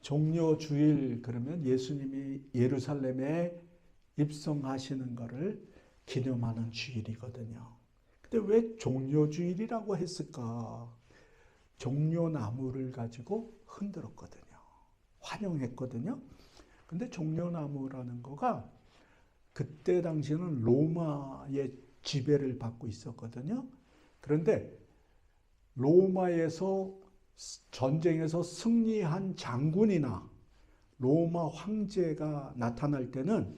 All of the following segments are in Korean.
종려주일 그러면 예수님이 예루살렘에 입성하시는 것을 기념하는 주일이거든요. 근데 왜 종려주일이라고 했을까? 종려나무를 가지고 흔들었거든요. 환영했거든요. 근데 종려나무라는 거가 그때 당시에는 로마의 지배를 받고 있었거든요. 그런데 로마에서 전쟁에서 승리한 장군이나 로마 황제가 나타날 때는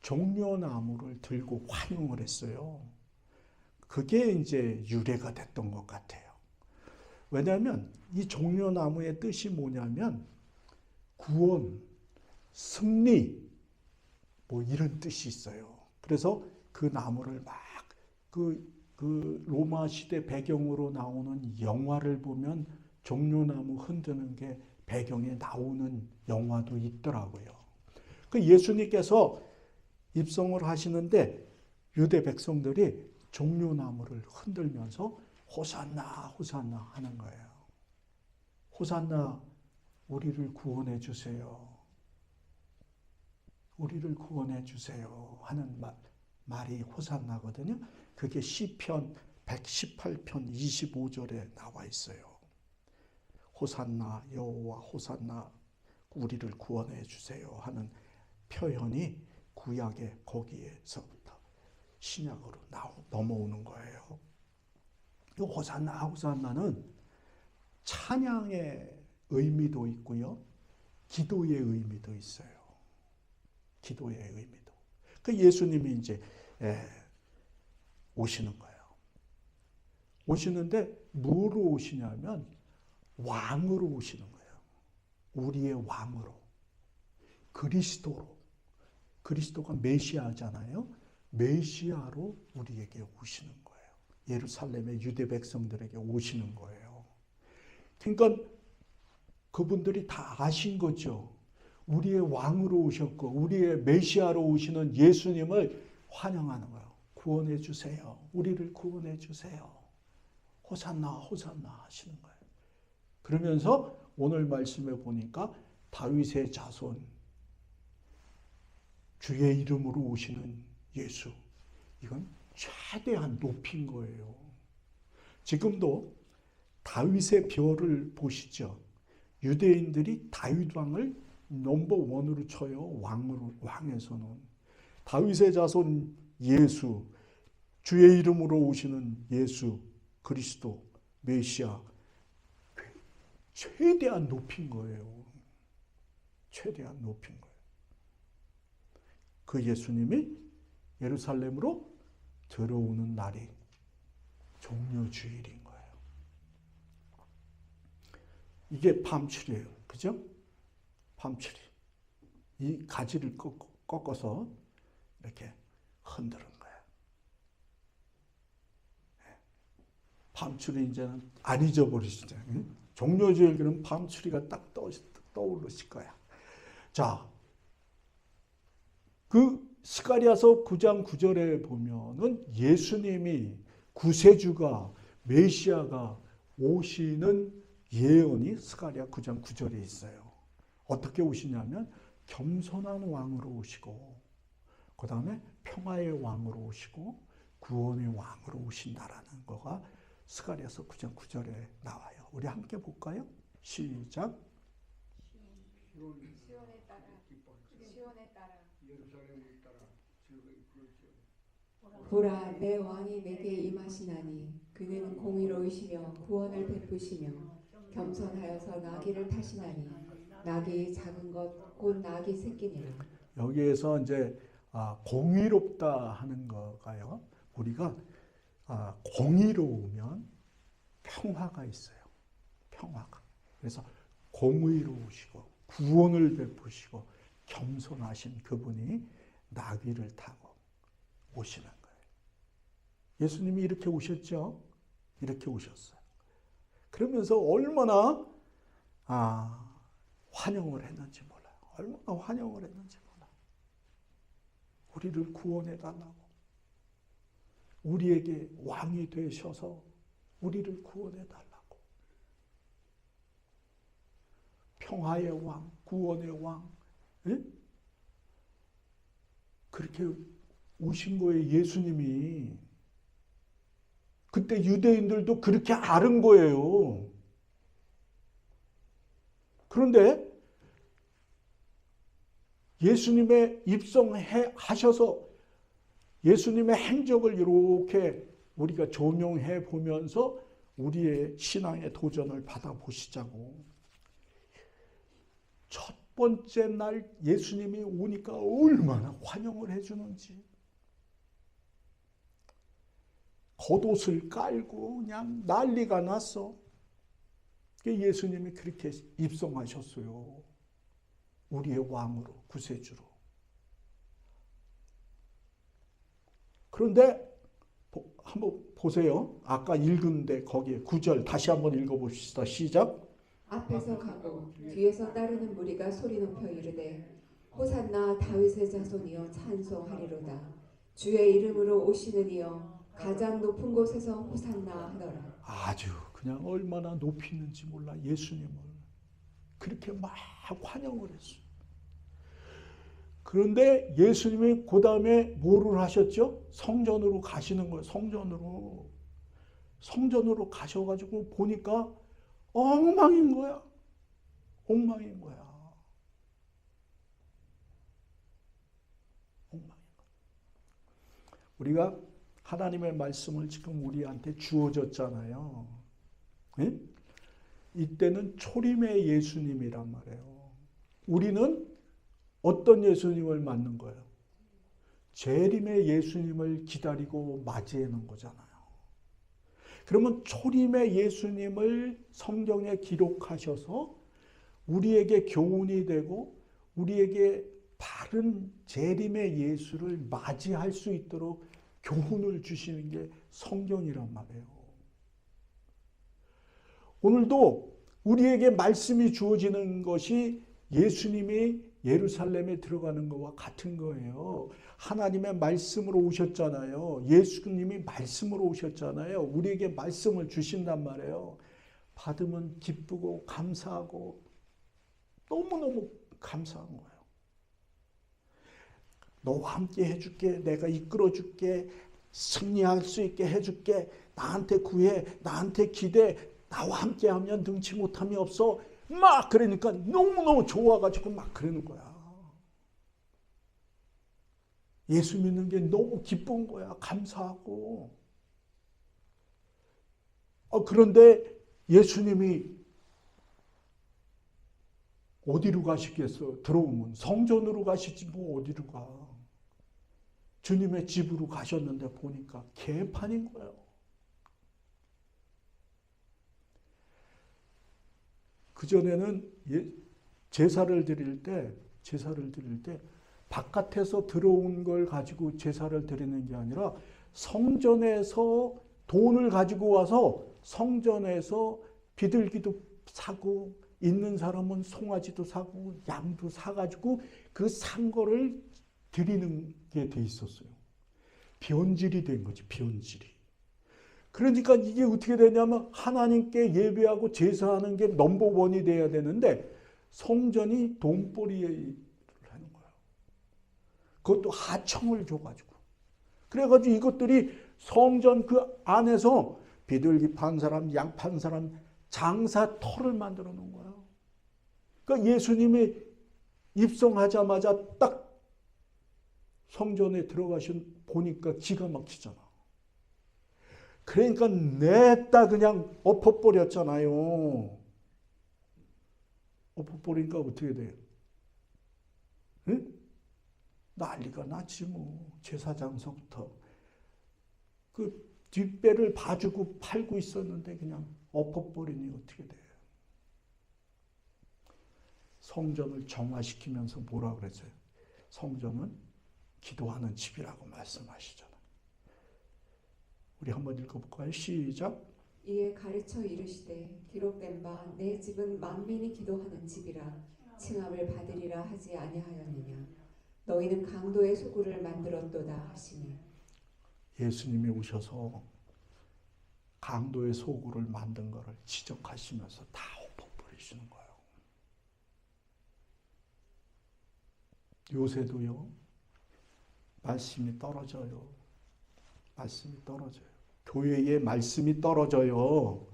종려나무를 들고 환영을 했어요. 그게 이제 유래가 됐던 것 같아요. 왜냐하면 이 종려나무의 뜻이 뭐냐면 구원, 승리, 뭐 이런 뜻이 있어요. 그래서 그 나무를 막 그 로마 시대 배경으로 나오는 영화를 보면 종려나무 흔드는 게 배경에 나오는 영화도 있더라고요. 그 예수님께서 입성을 하시는데 유대 백성들이 종려나무를 흔들면서 호산나 호산나 하는 거예요. 호산나 우리를 구원해 주세요. 우리를 구원해 주세요 하는 말이 호산나거든요. 그게 시편 118편 25절에 나와 있어요. 호산나 여호와 호산나 우리를 구원해 주세요 하는 표현이 구약의 거기에서부터 신약으로 넘어오는 거예요. 이 호산나 호산나는 찬양의 의미도 있고요. 기도의 의미도 있어요. 기도의 의미도. 그 예수님이 이제 오시는 거예요. 오시는데 뭐로 오시냐면 왕으로 오시는 거예요. 우리의 왕으로. 그리스도로. 그리스도가 메시아잖아요. 메시아로 우리에게 오시는 거예요. 예루살렘의 유대 백성들에게 오시는 거예요. 그러니까 그분들이 다 아신 거죠. 우리의 왕으로 오셨고 우리의 메시아로 오시는 예수님을 환영하는 거예요. 구원해 주세요. 우리를 구원해 주세요. 호산나 호산나 하시는 거예요. 그러면서 오늘 말씀에 보니까 다윗의 자손 주의 이름으로 오시는 예수, 이건 최대한 높인 거예요. 지금도 다윗의 벼를 보시죠. 유대인들이 다윗 왕을 넘버 원으로 쳐요. 왕에서는. 다윗의 자손 예수, 주의 이름으로 오시는 예수, 그리스도, 메시아, 최대한 높인 거예요. 최대한 높인 거예요. 그 예수님이 예루살렘으로 들어오는 날이 종려주일인 거예요. 이게 밤출이에요. 그죠? 밤출이. 이 가지를 꺾어서 이렇게 흔드는 거예요. 밤출이 이제는 안 잊어버리시죠. 종려주일 그러면 밤출이가 딱 떠오르실 거야. 자, 그 스가랴서 9장 9절에 보면은 예수님이 구세주가 메시아가 오시는 예언이 스가랴 9장 9절에 있어요. 어떻게 오시냐면 겸손한 왕으로 오시고 그 다음에 평화의 왕으로 오시고 구원의 왕으로 오신다라는 거가 스가랴서 9장 9절에 나와요. 우리 함께 볼까요? 시작. 시온에 따라 보라 내 왕이 내게 임하시나니 그는 공의로우시며 구원을 베푸시며 겸손하여서 나귀를 타시나니 나귀 작은 것 곧 나귀 새끼니라. 여기에서 이제 공의롭다 하는 거가요. 우리가 공의로우면 평화가 있어요. 평화가. 그래서 공의로우시고 구원을 베푸시고 겸손하신 그분이 나귀를 타고 오시는 거예요. 예수님이 이렇게 오셨죠? 이렇게 오셨어요. 그러면서 얼마나 환영을 했는지 몰라요. 얼마나 환영을 했는지 몰라요. 우리를 구원해 달라고. 우리에게 왕이 되셔서 우리를 구원해 달라고. 평화의 왕, 구원의 왕, 예? 그렇게 오신 거예요, 예수님이. 그때 유대인들도 그렇게 아는 거예요. 그런데 예수님의 입성하셔서 예수님의 행적을 이렇게 우리가 조명해 보면서 우리의 신앙의 도전을 받아보시자고. 첫 번째 날 예수님이 오니까 얼마나 환영을 해주는지. 겉옷을 깔고 그냥 난리가 났어. 예수님이 그렇게 입성하셨어요. 우리의 왕으로, 구세주로. 그런데 한번 보세요. 아까 읽은데 거기에 9절 다시 한번 읽어봅시다. 시작. 앞에서 가고 뒤에서 따르는 무리가 소리 높여 이르되 호산나 다윗의 자손이여 찬송하리로다. 주의 이름으로 오시는 이여 가장 높은 곳에서 호산나 하더라. 아주 그냥 얼마나 높이 있는지 몰라. 예수님을 그렇게 막 환영을 했어요. 그런데 예수님이 그 다음에 뭐를 하셨죠? 성전으로 가시는 거예요. 성전으로 가셔가지고 보니까 엉망인 거야. 엉망인 거야. 엉망인 거야. 우리가 하나님의 말씀을 지금 우리한테 주어졌잖아요. 네? 이때는 초림의 예수님이란 말이에요. 우리는 어떤 예수님을 맞는 거예요? 재림의 예수님을 기다리고 맞이하는 거잖아요. 그러면 초림의 예수님을 성경에 기록하셔서 우리에게 교훈이 되고 우리에게 바른 재림의 예수를 맞이할 수 있도록 교훈을 주시는 게 성경이란 말이에요. 오늘도 우리에게 말씀이 주어지는 것이 예수님이 예루살렘에 들어가는 것과 같은 거예요. 하나님의 말씀으로 오셨잖아요. 예수님이 말씀으로 오셨잖아요. 우리에게 말씀을 주신단 말이에요. 받으면 기쁘고 감사하고 너무너무 감사한 거예요. 너와 함께 해줄게. 내가 이끌어줄게. 승리할 수 있게 해줄게. 나한테 구해. 나한테 기대. 나와 함께하면 능치 못함이 없어. 막 그러니까 너무너무 좋아가지고 막 그러는 거야. 예수 믿는 게 너무 기쁜 거야. 감사하고. 그런데 예수님이 어디로 가시겠어? 들어오면 성전으로 가시지 뭐 어디로 가. 주님의 집으로 가셨는데 보니까 개판인 거예요. 그전에는 제사를 드릴 때 바깥에서 들어온 걸 가지고 제사를 드리는 게 아니라 성전에서 돈을 가지고 와서 성전에서 비둘기도 사고 있는 사람은 송아지도 사고 양도 사가지고 그 산 거를 드리는 게 돼 있었어요. 변질이 된 거지, 변질이. 그러니까 이게 어떻게 되냐면 하나님께 예배하고 제사하는 게 넘버원이 돼야 되는데 성전이 돈벌이에 하는 거예요. 그것도 하청을 줘가지고. 그래가지고 이것들이 성전 그 안에서 비둘기 판 사람, 양 판 사람 장사터를 만들어 놓은 거예요. 그러니까 예수님이 입성하자마자 딱 성전에 들어가신 보니까 기가 막히잖아. 그러니까 냈다 그냥 엎어버렸잖아요. 엎어버리니까 어떻게 돼요? 응? 난리가 났지 뭐. 제사장서부터. 그 뒷배를 봐주고 팔고 있었는데 그냥 엎어버리니 어떻게 돼요? 성전을 정화시키면서 뭐라 그랬어요? 성전은 기도하는 집이라고 말씀하시잖아요. 우리 한번 읽어볼까요? 시작. 이에 가르쳐 이르시되 기록된 바 내 집은 만민이 기도하는 집이라 칭함을 받으리라 하지 아니하였느냐. 너희는 강도의 소굴을 만들었도다 하시니. 예수님이 오셔서 강도의 소굴을 만든 것을 지적하시면서 다 엎어버리시는 거예요. 요새도요, 말씀이 떨어져요. 말씀이 떨어져요. 교회에 말씀이 떨어져요.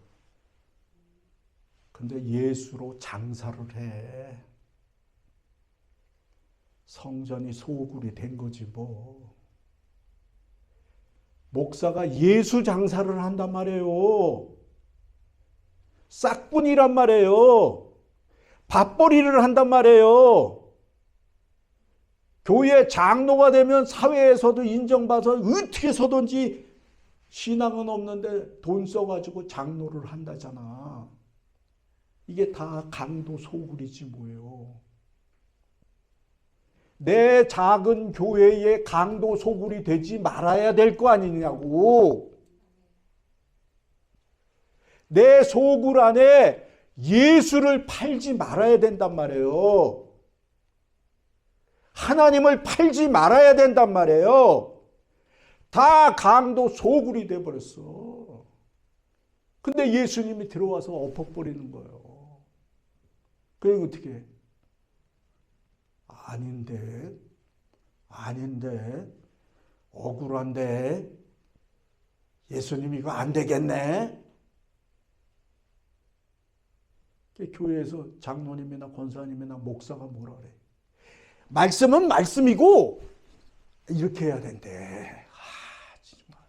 근데 예수로 장사를 해. 성전이 소굴이 된 거지 뭐. 목사가 예수 장사를 한단 말이에요. 싹뿐이란 말이에요. 밥벌이를 한단 말이에요. 교회 장로가 되면 사회에서도 인정받아서 어떻게 서든지 신앙은 없는데 돈 써가지고 장로를 한다잖아. 이게 다 강도 소굴이지 뭐예요. 내 작은 교회에 강도 소굴이 되지 말아야 될 거 아니냐고. 내 소굴 안에 예수를 팔지 말아야 된단 말이에요. 하나님을 팔지 말아야 된단 말이에요. 다 강도 소굴이 돼버렸어. 근데 예수님이 들어와서 엎어버리는 거예요. 그게 어떻게 해? 아닌데, 억울한데, 예수님 이거 안 되겠네? 교회에서 장로님이나 권사님이나 목사가 뭐라 그래? 말씀은 말씀이고, 이렇게 해야 된대. 정말.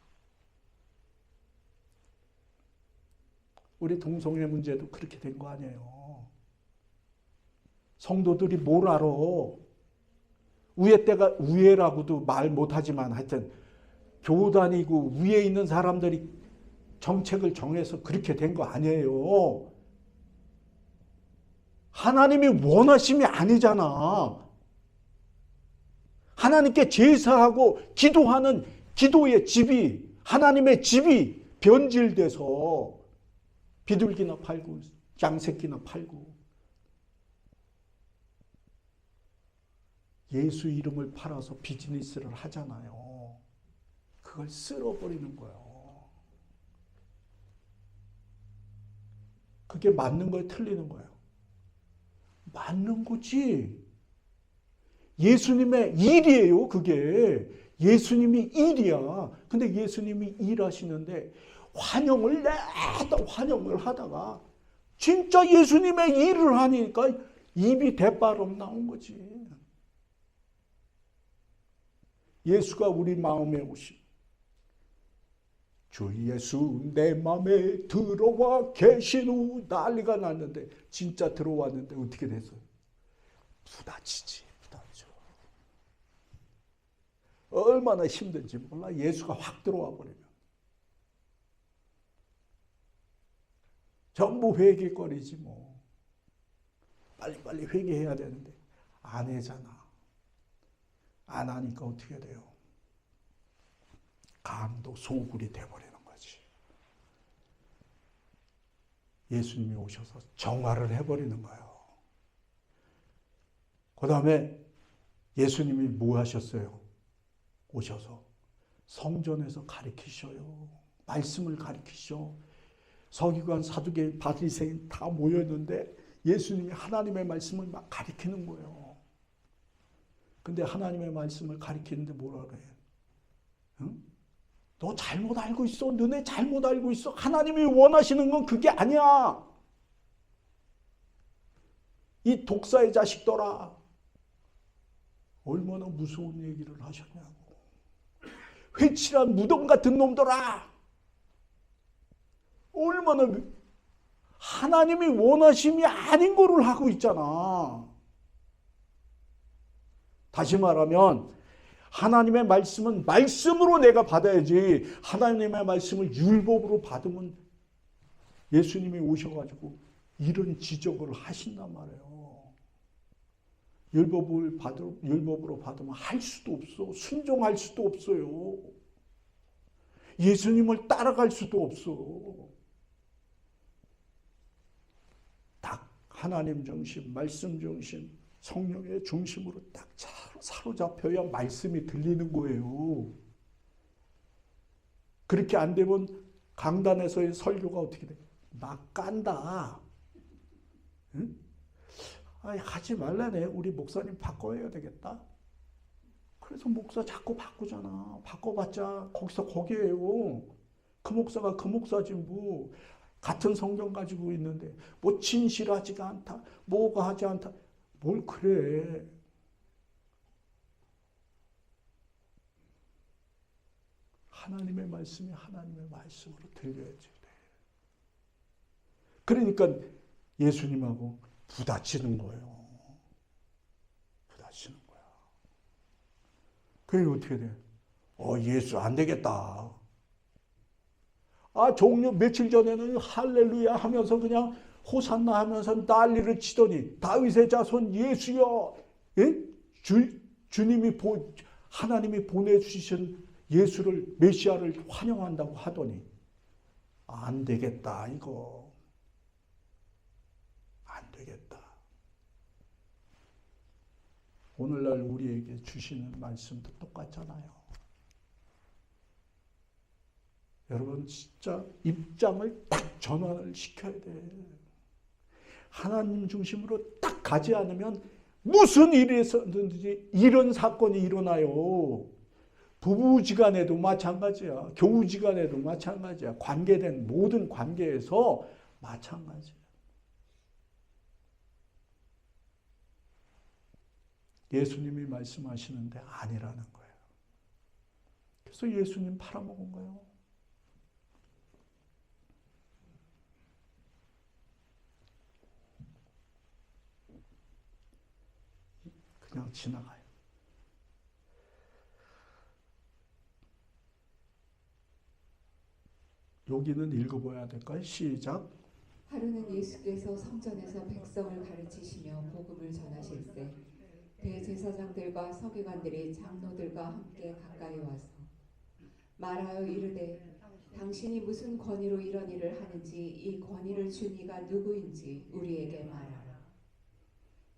우리 동성애 문제도 그렇게 된 거 아니에요. 성도들이 뭘 알아? 우애라고도 말 못하지만 하여튼 교단이고 위에 있는 사람들이 정책을 정해서 그렇게 된 거 아니에요. 하나님이 원하심이 아니잖아. 하나님께 제사하고 기도하는 기도의 집이, 하나님의 집이 변질돼서 비둘기나 팔고 양새끼나 팔고 예수 이름을 팔아서 비즈니스를 하잖아요. 그걸 쓸어버리는 거예요. 그게 맞는 거예요? 틀리는 거예요? 맞는 거지. 예수님의 일이에요, 그게. 예수님이 일이야. 근데 예수님이 일하시는데 환영을 하다가 진짜 예수님의 일을 하니까 입이 대바람 나온 거지. 예수가 우리 마음에 오신 주 예수 내 마음에 들어와 계신 후 난리가 났는데 진짜 들어왔는데 어떻게 됐어요? 부딪혀. 얼마나 힘든지 몰라. 예수가 확 들어와 버리면 전부 회개거리지 뭐. 빨리 회개해야 되는데 안 하잖아. 안 하니까 어떻게 돼요? 강도 소굴이 돼버리는 거지. 예수님이 오셔서 정화를 해버리는 거예요. 그 다음에 예수님이 뭐 하셨어요? 오셔서 성전에서 가르치셔요. 말씀을 가르치셔. 서기관, 사두개, 바리새인 다 모였는데 예수님이 하나님의 말씀을 막 가르치는 거예요. 근데 하나님의 말씀을 가르치는데 뭐라 그래? 응? 너 잘못 알고 있어. 너네 잘못 알고 있어. 하나님이 원하시는 건 그게 아니야. 이 독사의 자식들아. 얼마나 무서운 얘기를 하셨냐고. 회칠한 무덤 같은 놈들아. 얼마나 하나님이 원하심이 아닌 거를 하고 있잖아. 다시 말하면 하나님의 말씀은 말씀으로 내가 받아야지. 하나님의 말씀을 율법으로 받으면 예수님이 오셔가지고 이런 지적을 하신단 말이에요. 율법으로 받으면 할 수도 없어. 순종할 수도 없어요. 예수님을 따라갈 수도 없어. 딱 하나님 중심, 말씀 중심, 성령의 중심으로 딱 사로잡혀야 말씀이 들리는 거예요. 그렇게 안 되면 강단에서의 설교가 어떻게 돼? 막 깐다. 응? 아니, 하지 말라네. 우리 목사님 바꿔야 되겠다. 그래서 목사 자꾸 바꾸잖아. 바꿔봤자 거기서 거기에요. 그 목사가 그 목사지 뭐. 같은 성경 가지고 있는데 뭐 진실하지가 않다. 뭐가 하지 않다. 뭘 그래. 하나님의 말씀이 하나님의 말씀으로 들려야지. 그러니까 예수님하고 부딪히는 거예요. 부딪히는 거야. 그게 어떻게 돼? 예수 안 되겠다. 종료 며칠 전에는 할렐루야 하면서 그냥 호산나 하면서 난리를 치더니 다윗의 자손 예수여, 예? 하나님이 보내주신 예수를 메시아를 환영한다고 하더니 안 되겠다 이거. 안 되겠다. 오늘날 우리에게 주시는 말씀도 똑같잖아요. 여러분 진짜 입장을 딱 전환을 시켜야 돼. 하나님 중심으로 딱 가지 않으면 무슨 일에서든지 이런 사건이 일어나요. 부부지간에도 마찬가지야. 교우지간에도 마찬가지야. 관계된 모든 관계에서 마찬가지야. 예수님이 말씀하시는데 아니라는 거예요. 그래서 예수님 팔아먹은 거예요. 그냥 지나가요. 여기는 읽어봐야 될까요? 시작. 하루는 예수께서 성전에서 백성을 가르치시며 복음을 전하실 때 대제사장들과 서기관들이 장로들과 함께 가까이 와서 말하여 이르되 당신이 무슨 권위로 이런 일을 하는지 이 권위를 준 이가 누구인지 우리에게 말하라.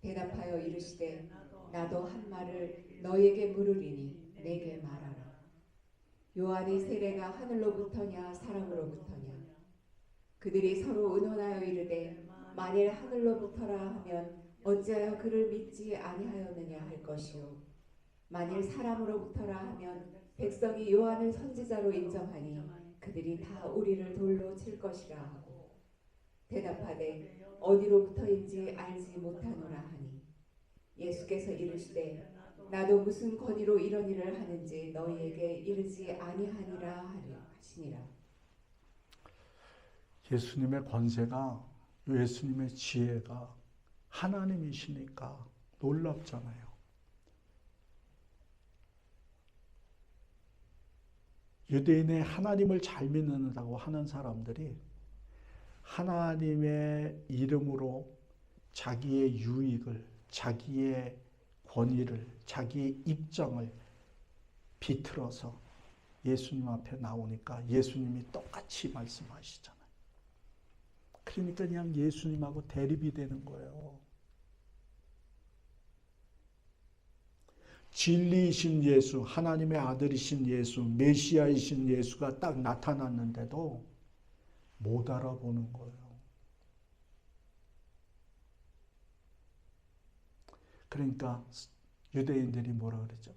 대답하여 이르시되 나도 한 말을 너에게 물으리니 내게 말하라. 요한의 세례가 하늘로부터냐 사람으로부터냐. 그들이 서로 의논하여 이르되 만일 하늘로부터라 하면 어찌하여 그를 믿지 아니하였느냐 할 것이요 만일 사람으로부터라 하면 백성이 요한을 선지자로 인정하니 그들이 다 우리를 돌로 칠 것이라 하고 대답하되 어디로부터인지 알지 못하노라 하니 예수께서 이르시되 나도 무슨 권위로 이런 일을 하는지 너희에게 이르지 아니하니라 하시니라. 예수님의 권세가, 예수님의 지혜가 하나님이시니까 놀랍잖아요. 유대인의 하나님을 잘 믿는다고 하는 사람들이 하나님의 이름으로 자기의 유익을, 자기의 권위를, 자기의 입장을 비틀어서 예수님 앞에 나오니까 예수님이 똑같이 말씀하시잖아요. 그러니까 그냥 예수님하고 대립이 되는 거예요. 진리이신 예수, 하나님의 아들이신 예수, 메시아이신 예수가 딱 나타났는데도 못 알아보는 거예요. 그러니까 유대인들이 뭐라 그러죠?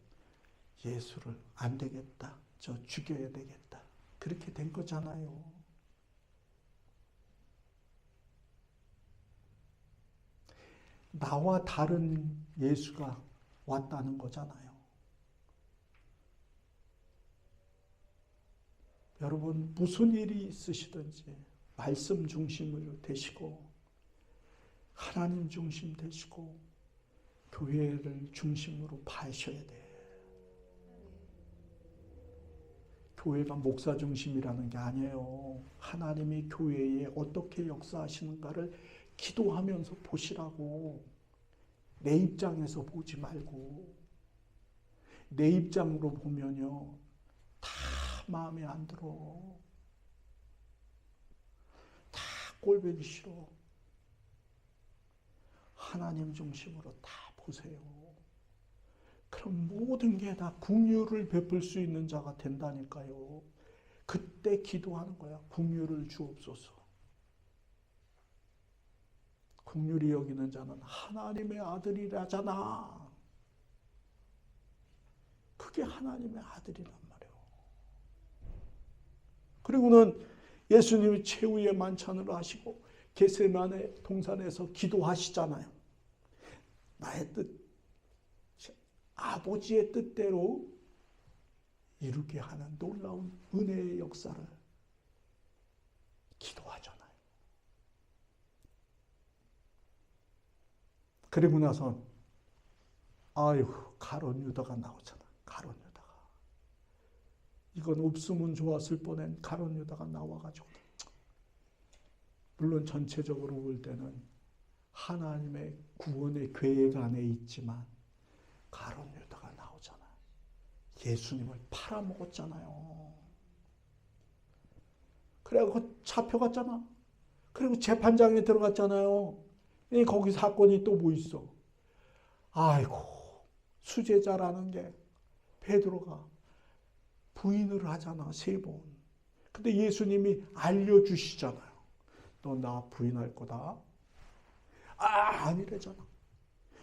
예수를 안 되겠다. 저 죽여야 되겠다. 그렇게 된 거잖아요. 나와 다른 예수가 왔다는 거잖아요. 여러분 무슨 일이 있으시든지 말씀 중심으로 되시고 하나님 중심 되시고 교회를 중심으로 봐셔야 돼. 교회가 목사 중심이라는 게 아니에요. 하나님이 교회에 어떻게 역사하시는가를 기도하면서 보시라고. 내 입장에서 보지 말고. 내 입장으로 보면요 다 마음에 안 들어. 다 꼴보기 싫어. 하나님 중심으로 다 보세요. 그럼 모든 게 다 긍휼을 베풀 수 있는 자가 된다니까요. 그때 기도하는 거야. 긍휼을 주옵소서. 긍휼히 여기는 자는 하나님의 아들이라잖아. 그게 하나님의 아들이란 말이에요. 그리고는 예수님이 최후의 만찬을 하시고 겟세마네 동산에서 기도하시잖아요. 나의 뜻, 아버지의 뜻대로 이루게 하는 놀라운 은혜의 역사를 기도하잖아요. 그리고 나서 아이고 가룟 유다가 나오잖아. 가룟 유다가. 이건 없으면 좋았을 뻔한 가룟 유다가 나와가지고, 물론 전체적으로 볼 때는 하나님의 구원의 계획 안에 있지만 가룟 유다가 나오잖아. 예수님을 팔아먹었잖아요. 그래갖고 잡혀갔잖아. 그리고 재판장에 들어갔잖아요. 거기 사건이 또 뭐 있어? 아이고, 수제자라는 게 베드로가 부인을 하잖아, 3번. 근데 예수님이 알려주시잖아요. 너 나 부인할 거다. 아니래잖아.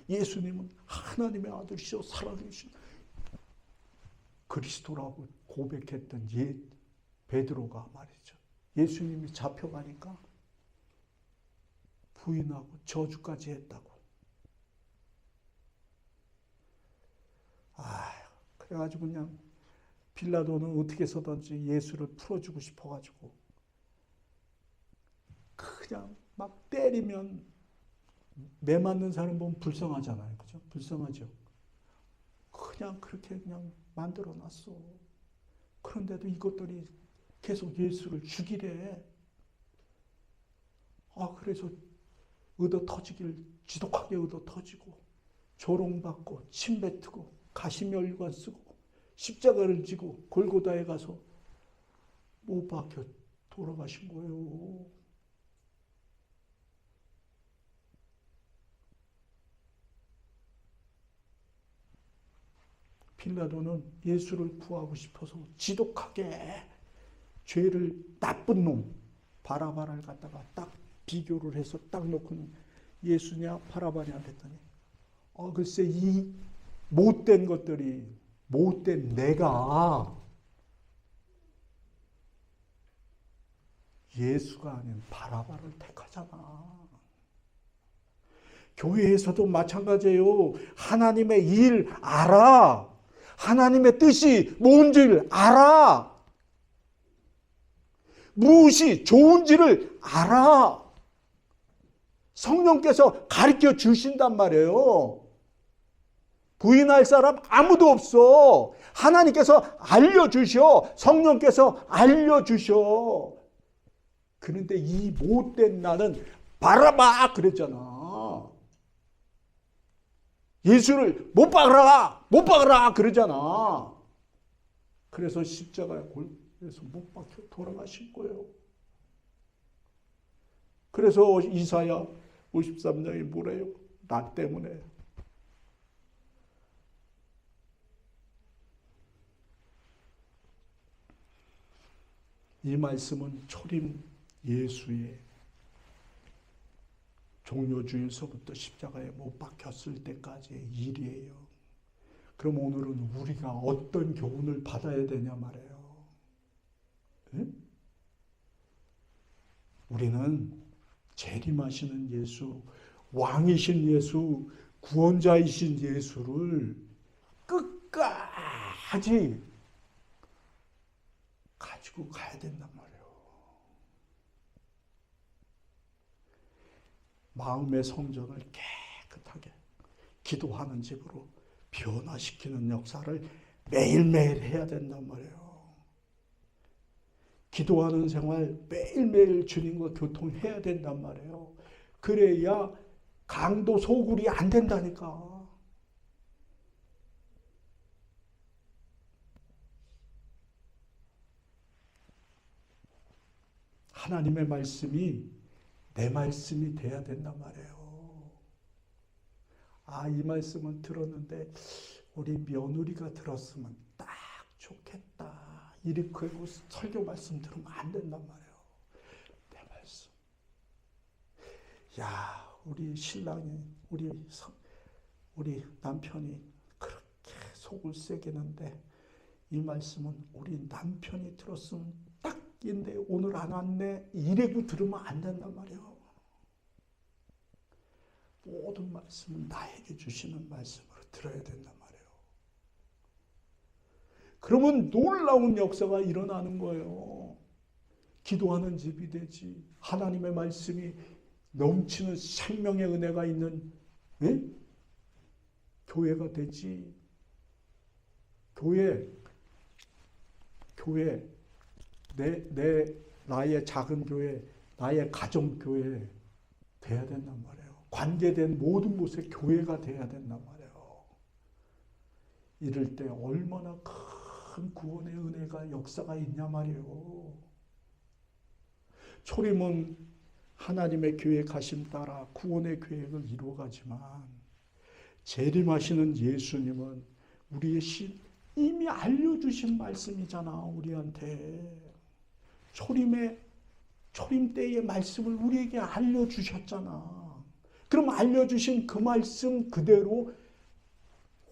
예수님은 하나님의 아들이시오, 살아계신 그리스도라고 고백했던 베드로가 말이죠. 예수님이 잡혀가니까 부인하고 저주까지 했다고. 그래가지고 그냥 빌라도는 어떻게 해서든지 예수를 풀어주고 싶어가지고 그냥 막 때리면 매 맞는 사람 보면 불쌍하잖아요. 그죠? 불쌍하죠? 그냥 그렇게 그냥 만들어 놨어. 그런데도 이것들이 계속 예수를 죽이래. 그래서 얻어 터지길 지독하게 얻어 터지고 조롱받고 침 뱉고 가시면류관 쓰고 십자가를 지고 골고다에 가서 못 박혀 돌아가신 거예요. 빌라도는 예수를 구하고 싶어서 지독하게 죄를 나쁜 놈 바라바를 갖다가 딱 비교를 해서 딱 놓고는 예수냐 바라바냐 했더니 글쎄 이 못된 것들이 못된 내가 예수가 아닌 바라바를 택하잖아. 교회에서도 마찬가지예요. 하나님의 일 알아. 하나님의 뜻이 뭔지를 알아. 무엇이 좋은지를 알아. 성령께서 가르쳐 주신단 말이에요. 부인할 사람 아무도 없어. 하나님께서 알려주셔. 성령께서 알려주셔. 그런데 이 못된 나는 바라봐 그랬잖아. 예수를 못 박으라 그러잖아. 그래서 십자가에 골에서 못 박혀 돌아가신 거예요. 그래서 이사야 53장이 뭐래요? 나 때문에 이 말씀은 초림 예수의 종료주일서부터 십자가에 못 박혔을 때까지의 일이에요. 그럼 오늘은 우리가 어떤 교훈을 받아야 되냐 말이에요. 응? 우리는 재림하시는 예수, 왕이신 예수, 구원자이신 예수를 끝까지 가지고 가야 된단 말이에요. 마음의 성전을 깨끗하게 기도하는 집으로 변화시키는 역사를 매일매일 해야 된단 말이에요. 기도하는 생활 매일매일 주님과 교통해야 된단 말이에요. 그래야 강도 소굴이 안 된다니까. 하나님의 말씀이 내 말씀이 돼야 된단 말이에요. 이 말씀은 들었는데 우리 며느리가 들었으면 딱 좋겠다. 이렇게 설교 말씀 들으면 안 된단 말이에요. 내 말씀. 우리 신랑이, 우리 남편이 그렇게 속을 새기는데 이 말씀은 우리 남편이 들었으면 딱인데 오늘 안 왔네 이래고 들으면 안 된단 말이에요. 모든 말씀은 나에게 주시는 말씀으로 들어야 된단 말이에요. 그러면 놀라운 역사가 일어나는 거예요. 기도하는 집이 되지. 하나님의 말씀이 넘치는 생명의 은혜가 있는 교회가 되지. 교회 나의 작은 교회, 나의 가정 교회 돼야 된단 말이에요. 관계된 모든 곳에 교회가 돼야 된단 말이에요. 이럴 때 얼마나 큰 구원의 은혜가 역사가 있냐 말이에요. 초림은 하나님의 계획하심 따라 구원의 계획을 이루어가지만 재림하시는 예수님은 우리의 이미 알려주신 말씀이잖아. 우리한테 초림 때의 말씀을 우리에게 알려주셨잖아. 그럼 알려주신 그 말씀 그대로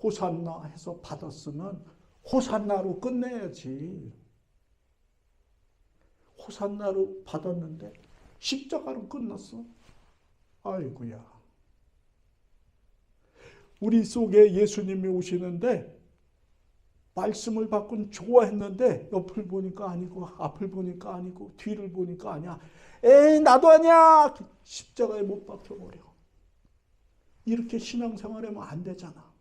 호산나 해서 받았으면 호산나로 끝내야지. 호산나로 받았는데 십자가로 끝났어. 아이고야. 우리 속에 예수님이 오시는데 말씀을 받고는 좋아했는데 옆을 보니까 아니고 앞을 보니까 아니고 뒤를 보니까 아니야. 에이 나도 아니야. 십자가에 못 박혀버려. 이렇게 신앙생활하면 안 되잖아.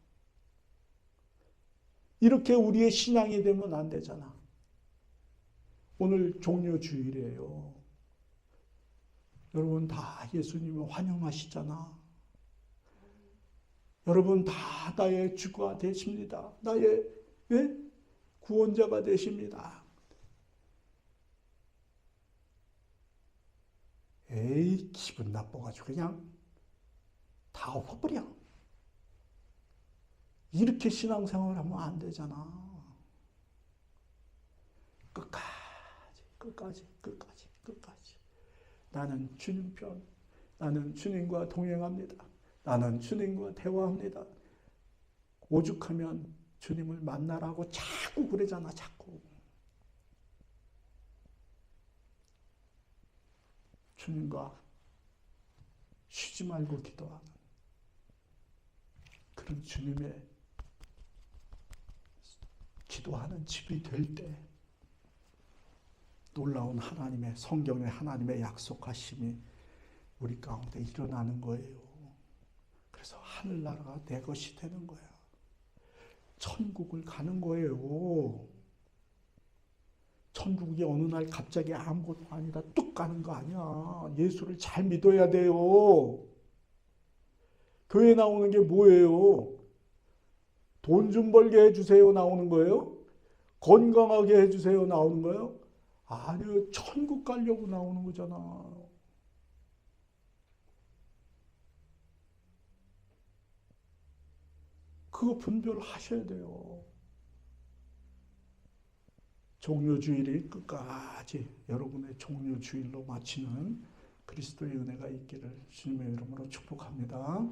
이렇게 우리의 신앙이 되면 안 되잖아. 오늘 종료주일이에요. 여러분 다 예수님을 환영하시잖아. 여러분 다 나의 주가 되십니다. 나의 구원자가 되십니다. 에이 기분 나빠가지고 그냥 다 엎어버려. 이렇게 신앙생활 하면 안 되잖아. 끝까지. 나는 주님 편. 나는 주님과 동행합니다. 나는 주님과 대화합니다. 오죽하면 주님을 만나라고 자꾸 그러잖아. 자꾸. 주님과 쉬지 말고 기도하는 그런 주님의 기도하는 집이 될 때 놀라운 하나님의 성경의 하나님의 약속하심이 우리 가운데 일어나는 거예요. 그래서 하늘나라가 내 것이 되는 거야. 천국을 가는 거예요. 천국이 어느 날 갑자기 아무것도 아니다 뚝 가는 거 아니야. 예수를 잘 믿어야 돼요. 교회 나오는 게 뭐예요? 돈 좀 벌게 해주세요 나오는 거예요? 건강하게 해주세요 나오는 거예요? 아니요. 천국 가려고 나오는 거잖아. 그거 분별하셔야 돼요. 종료주일이 끝까지 여러분의 종료주일로 마치는 그리스도의 은혜가 있기를 주님의 이름으로 축복합니다.